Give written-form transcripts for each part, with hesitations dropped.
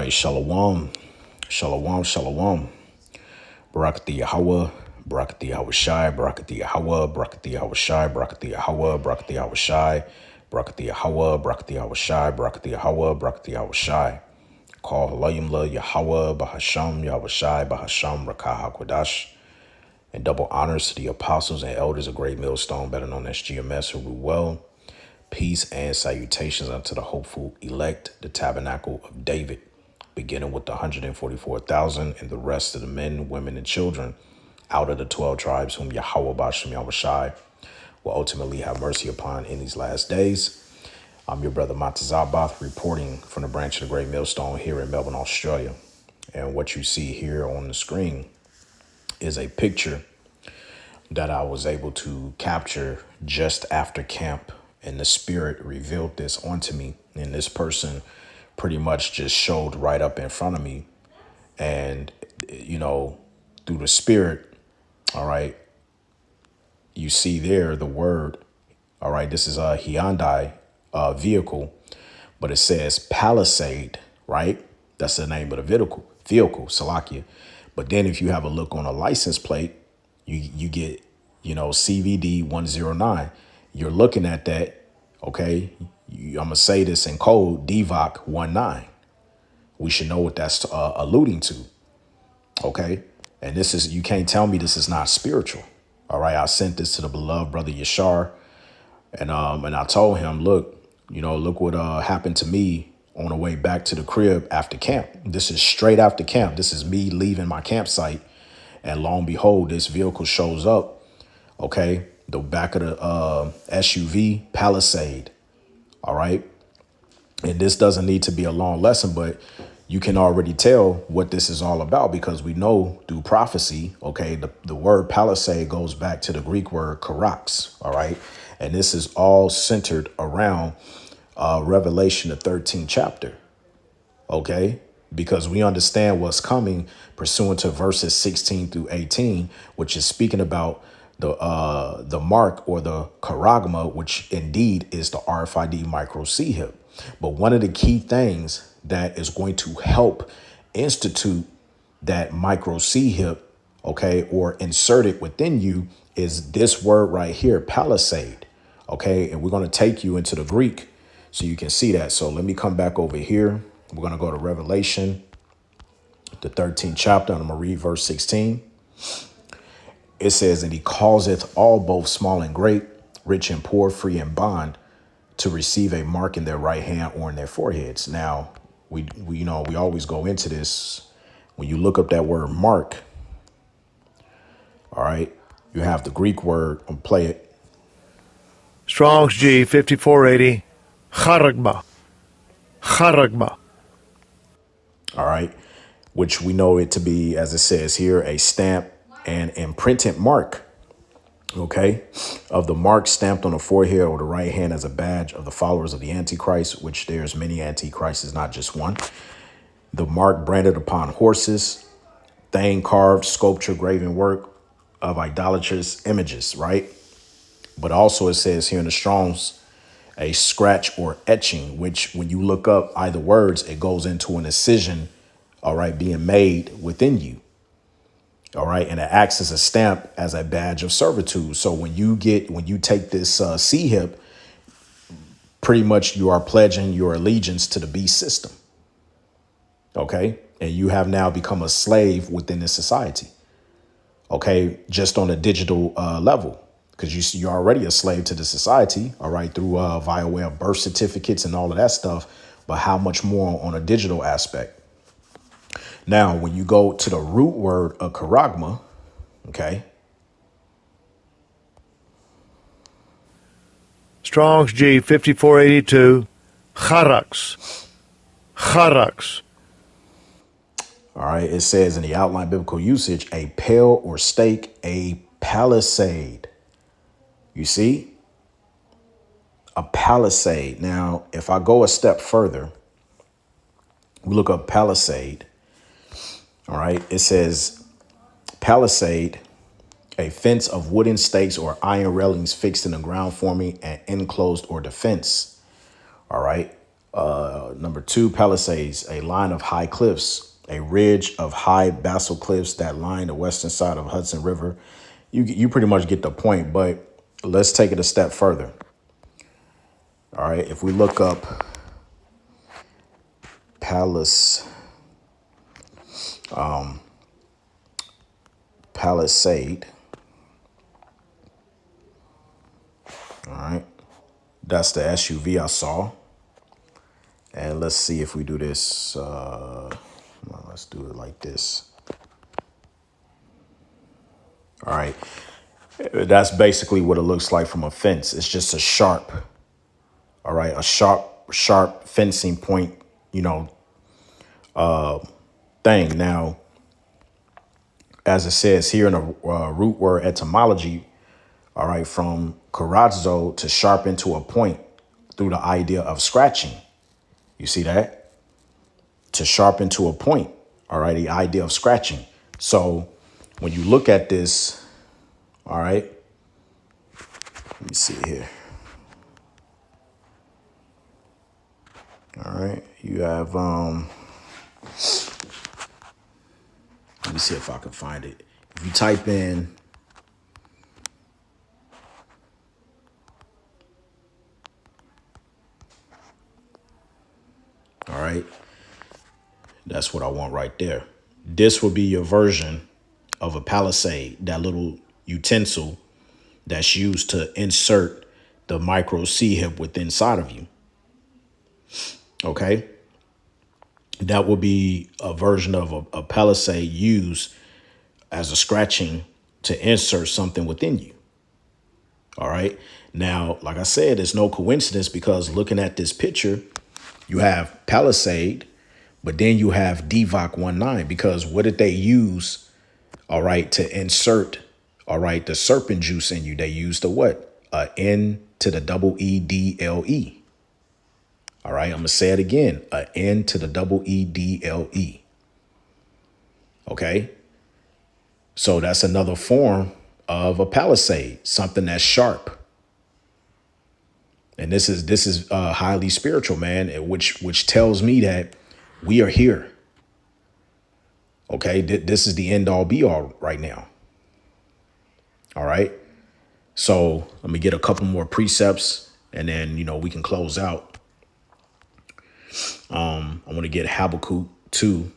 right, shalom, shalom, shalom. Barakati Yahweh, Barakati Yahweh Shai, Barakati Yahweh, Barakati Yahweh Shai, Barakati Yahweh, Barakati Yahweh Shai, Barakati Yahweh, Barakati Yahweh Shai, Barakati Yahweh, Barakati Yahweh Shai. Call Halayim La Yahweh, Bahasham, Yahweh Shai, Bahasham, Rakah HaKodash. And double honors to the apostles and elders of Great Millstone, better known as GMS, who rule well. Peace and salutations unto the hopeful elect, the tabernacle of David, beginning with the 144,000 and the rest of the men, women, and children out of the 12 tribes whom Yahweh Bashem Yahweh Shai will ultimately have mercy upon in these last days. I'm your brother Matazabath, reporting from the branch of the Great Millstone here in Melbourne, Australia. And what you see here on the screen is a picture that I was able to capture just after camp, and the Spirit revealed this onto me. And this person pretty much just showed right up in front of me. And, through the Spirit, all right, you see there the word, all right, this is a Hyundai vehicle, but it says Palisade, right? That's the name of the vehicle, Salakia. But then if you have a look on a license plate, you get, CVD 109. You're looking at that, okay? I'm going to say this in code, DVOC 19. We should know what that's alluding to, okay? And this is, you can't tell me this is not spiritual, all right? I sent this to the beloved brother Yashar, and I told him, look what happened to me on the way back to the crib after camp. This is straight after camp. This is me leaving my campsite. And lo and behold, this vehicle shows up. Okay. The back of the SUV Palisade. All right. And this doesn't need to be a long lesson, but you can already tell what this is all about, because we know through prophecy, okay, the word Palisade goes back to the Greek word karax. All right. And this is all centered around Revelation, the 13th chapter. Okay, because we understand what's coming pursuant to verses 16 through 18, which is speaking about the mark or the charagma, which indeed is the RFID micro C-hip. But one of the key things that is going to help institute that micro C-hip, okay, or insert it within you, is this word right here, Palisade. Okay, and we're going to take you into the Greek so you can see that. So let me come back over here. We're going to go to Revelation, the 13th chapter, and I'm going to read verse 16. It says, and he causeth all, both small and great, rich and poor, free and bond, to receive a mark in their right hand or in their foreheads. Now, we always go into this. When you look up that word mark, all right, you have the Greek word, and play it. Strong's G 5480, charagma. Charagma. All right, which we know it to be, as it says here, a stamp and imprinted mark, okay, of the mark stamped on the forehead or the right hand as a badge of the followers of the Antichrist, which there's many Antichrists, not just one. The mark branded upon horses, thing carved, sculpture, graven work of idolatrous images, right? But also it says here in the Strong's, a scratch or etching, which when you look up either words, it goes into an incision, all right, being made within you. All right. And it acts as a stamp, as a badge of servitude. So when you take this C-hip, pretty much you are pledging your allegiance to the beast system. OK, and you have now become a slave within this society. OK, just on a digital level, because you're already a slave to the society. All right. Through via way of birth certificates and all of that stuff. But how much more on a digital aspect? Now, when you go to the root word of charagma, okay. Strong's G 5482, charax. Charax. All right. It says in the outline biblical usage, a pale or stake, a palisade. You see? A palisade. Now, if I go a step further, we look up palisade. All right. It says palisade, a fence of wooden stakes or iron railings fixed in the ground forming an enclosed or defense. All right. Number two, Palisades, a line of high cliffs, a ridge of high basalt cliffs that line the western side of Hudson River. You pretty much get the point, but let's take it a step further. All right, if we look up Palisade, all right, that's the SUV I saw. And let's see if we do this. Let's do it like this. All right. That's basically what it looks like from a fence. It's just a sharp, all right, a sharp fencing point, thing. Now, as it says here in the root word etymology, all right, from corazzo, to sharpen to a point through the idea of scratching. You see that? To sharpen to a point, all right, the idea of scratching. So when you look at this, all right, let me see here. All right, you have, let me see if I can find it. If you type in, all right, that's what I want right there. This will be your version of a palisade, that little utensil that's used to insert the micro C-hip within inside of you. Okay. That will be a version of a palisade used as a scratching to insert something within you. All right. Now, like I said, it's no coincidence, because looking at this picture, you have palisade, but then you have DVOC 19, because what did they use? All right. To insert, all right, the serpent juice in you. They used the what? N to the double EDLE. All right, I'm going to say it again, a N to the double EDLE. Okay, so that's another form of a palisade, something that's sharp. And this is highly spiritual, man, which tells me that we are here. Okay, this is the end all be all right now. All right, so let me get a couple more precepts, and then we can close out. I want to get Habakkuk 2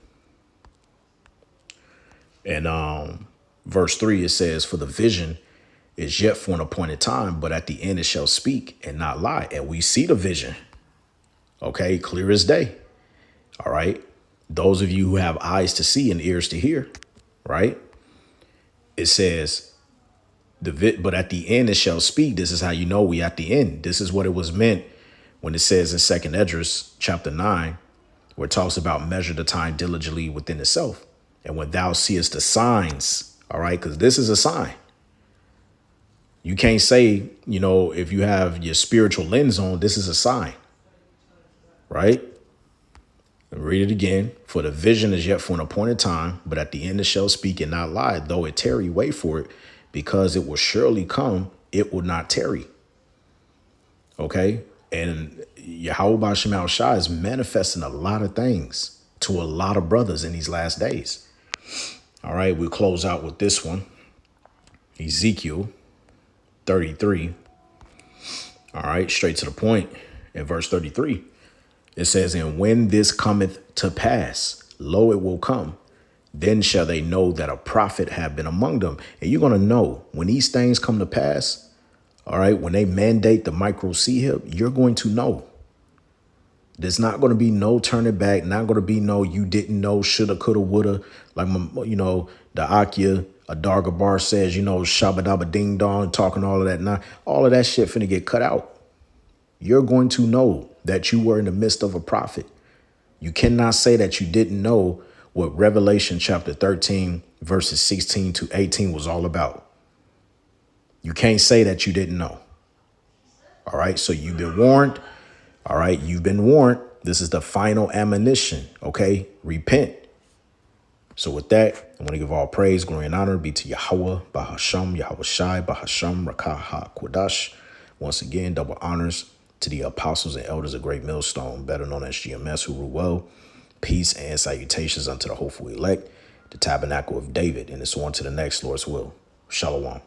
and verse 3. It says, "For the vision is yet for an appointed time, but at the end it shall speak and not lie." And we see the vision. Okay, clear as day. All right. Those of you who have eyes to see and ears to hear, right? It says, but at the end it shall speak. This is how you know we at the end. This is what it was meant when it says in 2nd Esdras chapter 9, where it talks about measure the time diligently within itself. And when thou seest the signs, all right, because this is a sign. You can't say, if you have your spiritual lens on, this is a sign, right? Read it again. "For the vision is yet for an appointed time, but at the end it shall speak and not lie. Though it tarry, wait for it, because it will surely come, it will not tarry." Okay? And Yahweh Shemal Shah is manifesting a lot of things to a lot of brothers in these last days. All right, we'll close out with this one. Ezekiel 33. All right, straight to the point. In verse 33, it says, "And when this cometh to pass, lo, it will come. Then shall they know that a prophet have been among them." And you're going to know when these things come to pass. All right, when they mandate the micro C-hip, you're going to know. There's not going to be no turning back. Not going to be no you didn't know, shoulda, coulda, woulda. Like, the Akia Adarga Bar says, shabba dabba ding dong, talking all of that. Now, all of that shit finna get cut out. You're going to know that you were in the midst of a prophet. You cannot say that you didn't know what Revelation chapter 13, verses 16 to 18 was all about. You can't say that you didn't know. All right. So you've been warned. All right. You've been warned. This is the final admonition. OK, repent. So with that, I want to give all praise, glory, and honor be to Yahweh, Bahasham, Yahweh Shai, Bahasham, Rakah HaKodash. Once again, double honors To the apostles and elders of Great Millstone, better known as GMS, who rule well, peace and salutations unto the hopeful elect, the tabernacle of David, and it's on to the next Lord's will. Shalom.